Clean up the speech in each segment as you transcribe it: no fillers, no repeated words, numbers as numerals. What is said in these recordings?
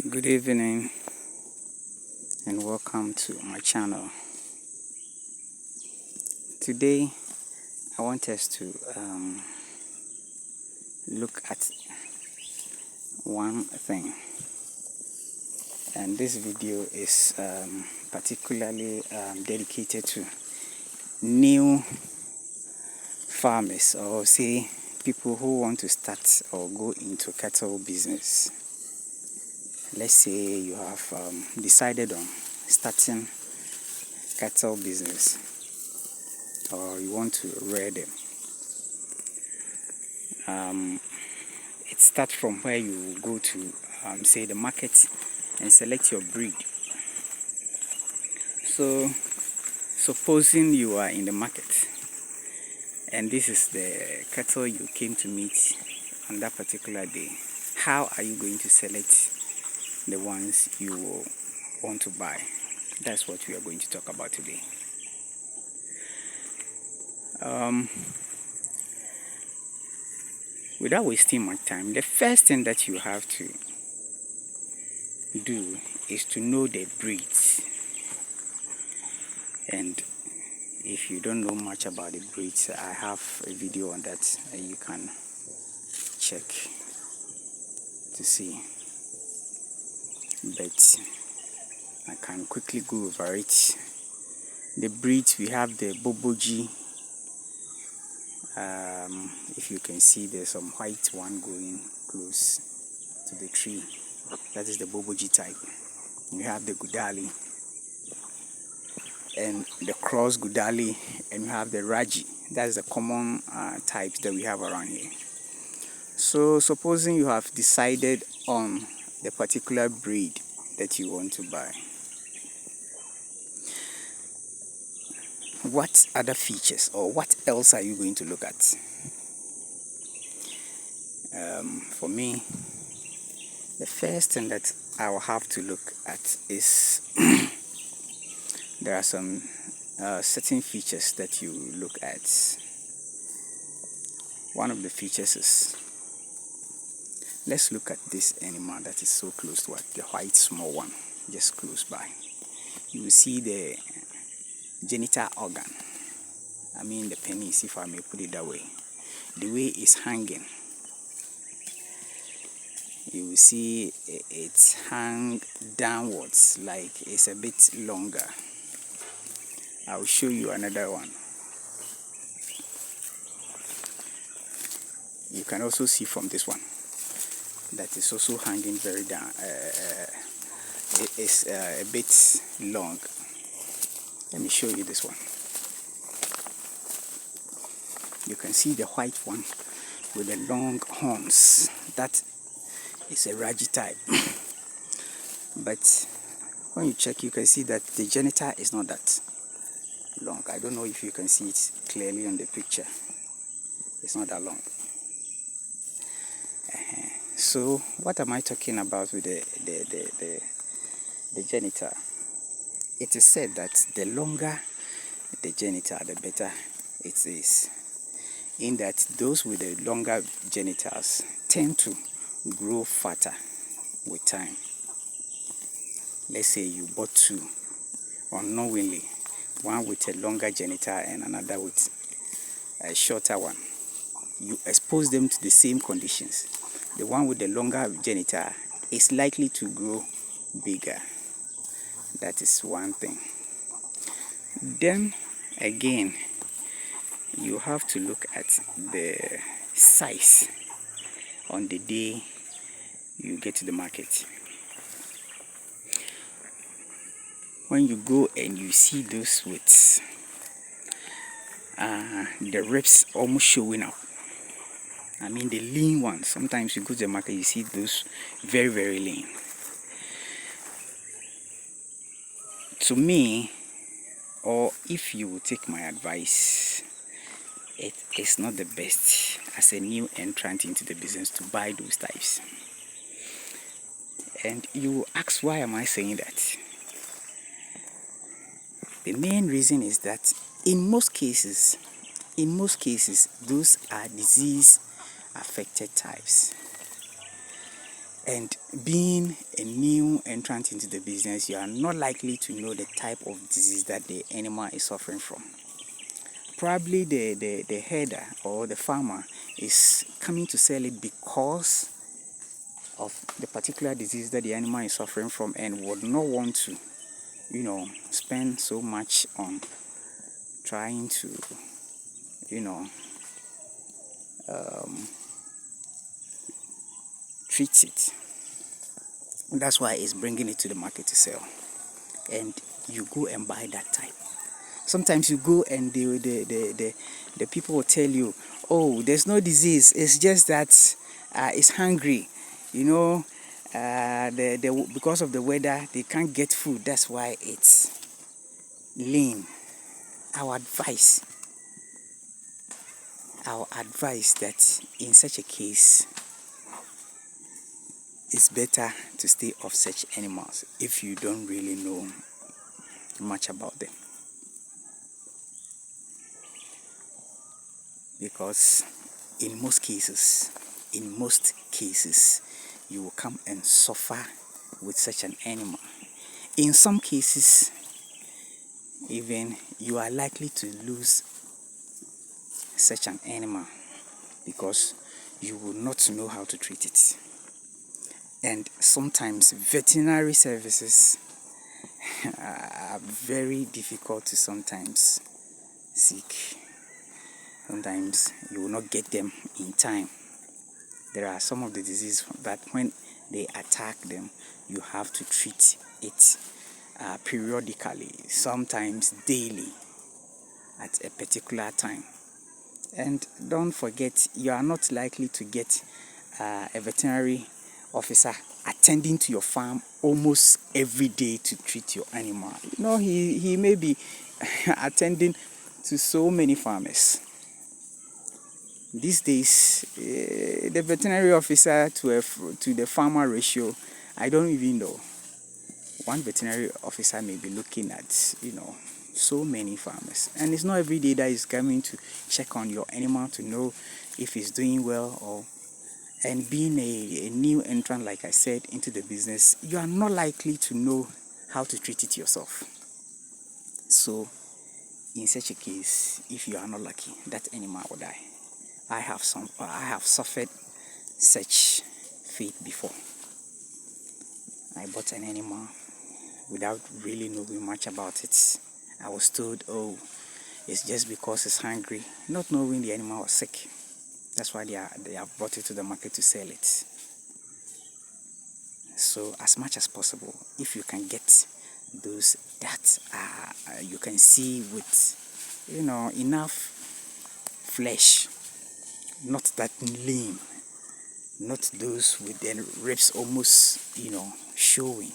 Good evening and welcome to my channel. Today I want us to look at one thing, and this video is particularly dedicated to new farmers, or say people who want to start or go into cattle business. Let's say you have decided on starting cattle business, or you want to rear them. It starts from where you go to say the market and select your breed. So supposing you are in the market and this is the cattle you came to meet on that particular day, how are you going to select the ones you will want to buy? That's what we are going to talk about today. Without wasting much time, the first thing that you have to do is to know the breeds. And if you don't know much about the breeds, I have a video on that you can check to see. But I can quickly go over it. The breeds, we have the Boboji. If you can see, there's some white one going close to the tree. That is the Boboji type. We have the Gudali and the cross Gudali, and we have the Raji. That's the common types that we have around here. So supposing you have decided on the particular breed that you want to buy, what other features or what else are you going to look at? For me, the first thing that I will have to look at is there are some certain features that you look at. One of the features is, let's look at this animal that is so close to us, the white small one, just close by. You will see the genital organ. I mean the penis, if I may put it that way. The way it's hanging. You will see it's hang downwards, like it's a bit longer. I will show you another one. You can also see from this one that is also hanging very down. It is a bit long. Let me show you this one. You can see the white one with the long horns. That is a Raji type. But when you check, you can see that the genital is not that long. I don't know if you can see it clearly on the picture. It's not that long. So what am I talking about with the genital? It is said that the longer the genital, the better it is. In that those with the longer genitals tend to grow fatter with time. Let's say you bought two unknowingly, one with a longer genital and another with a shorter one. You expose them to the same conditions. The one with the longer genital is likely to grow bigger. That is one thing. Then again, you have to look at the size on the day you get to the market. When you go and you see those with the ribs almost showing up, I mean the lean ones. Sometimes you go to the market, you see those very, very lean. To me, or if you will take my advice, it is not the best as a new entrant into the business to buy those types. And you will ask, why am I saying that? The main reason is that in most cases, those are disease affected types. And being a new entrant into the business, you are not likely to know the type of disease that the animal is suffering from. Probably the herder or the farmer is coming to sell it because of the particular disease that the animal is suffering from, and would not want to, spend so much on trying to, treat it. That's why it's bringing it to the market to sell. And you go and buy that type. Sometimes you go and the people will tell you, oh, there's no disease, it's just that it's hungry, because of the weather they can't get food, that's why it's lame. Our advice that in such a case, it's better to stay off such animals if you don't really know much about them. Because in most cases, you will come and suffer with such an animal. In some cases, even you are likely to lose such an animal because you will not know how to treat it. And sometimes veterinary services are very difficult to sometimes seek. Sometimes you will not get them in time. There are some of the diseases that when they attack them, you have to treat it periodically, sometimes daily, at a particular time. And don't forget, you are not likely to get a veterinary officer attending to your farm almost every day to treat your animal. He may be attending to so many farmers. These days, the veterinary officer to the farmer ratio, I don't even know. One veterinary officer may be looking at, so many farmers. And it's not every day that he's coming to check on your animal to know if it's doing well. And being a new entrant, like I said, into the business, you are not likely to know how to treat it yourself. So, in such a case, if you are not lucky, that animal will die. I have suffered such fate before. I bought an animal without really knowing much about it. I was told, oh, it's just because it's hungry, not knowing the animal was sick. That's why they have brought it to the market to sell it. So as much as possible, if you can get those that you can see with, enough flesh, not that lean, not those with their ribs almost, showing.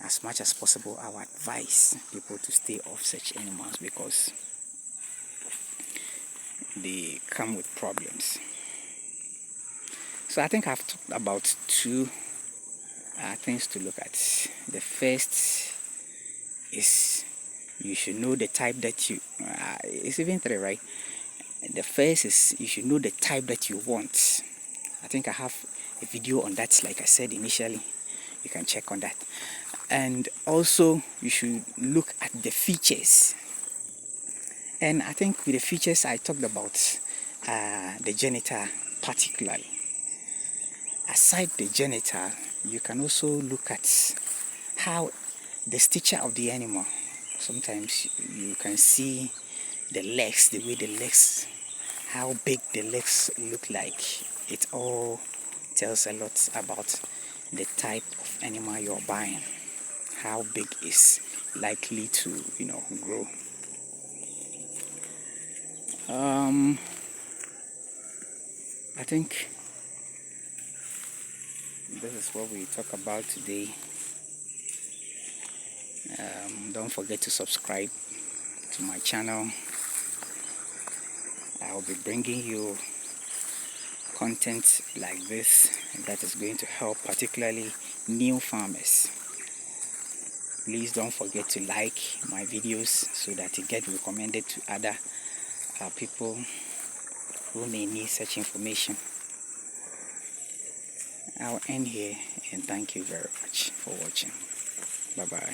As much as possible, I would advise people to stay off such animals because they come with problems. So I think I've talked about two things to look at. The first is you should know the type that you, it's even three, right? The first is you should know the type that you want. I think I have a video on that, like I said initially. You can check on that. And also you should look at the features. And I think with the features I talked about the genital particularly. Aside the genital, you can also look at how the stature of the animal. Sometimes you can see the legs, the way the legs, how big the legs look like. It all tells a lot about the type of animal you're buying. How big is likely to, grow. I think this is what we talk about today. Don't forget to subscribe to my channel. I'll be bringing you content like this that is going to help particularly new farmers. Please don't forget to like my videos so that it gets recommended to other people who may need such information. I'll end here and thank you very much for watching. Bye bye.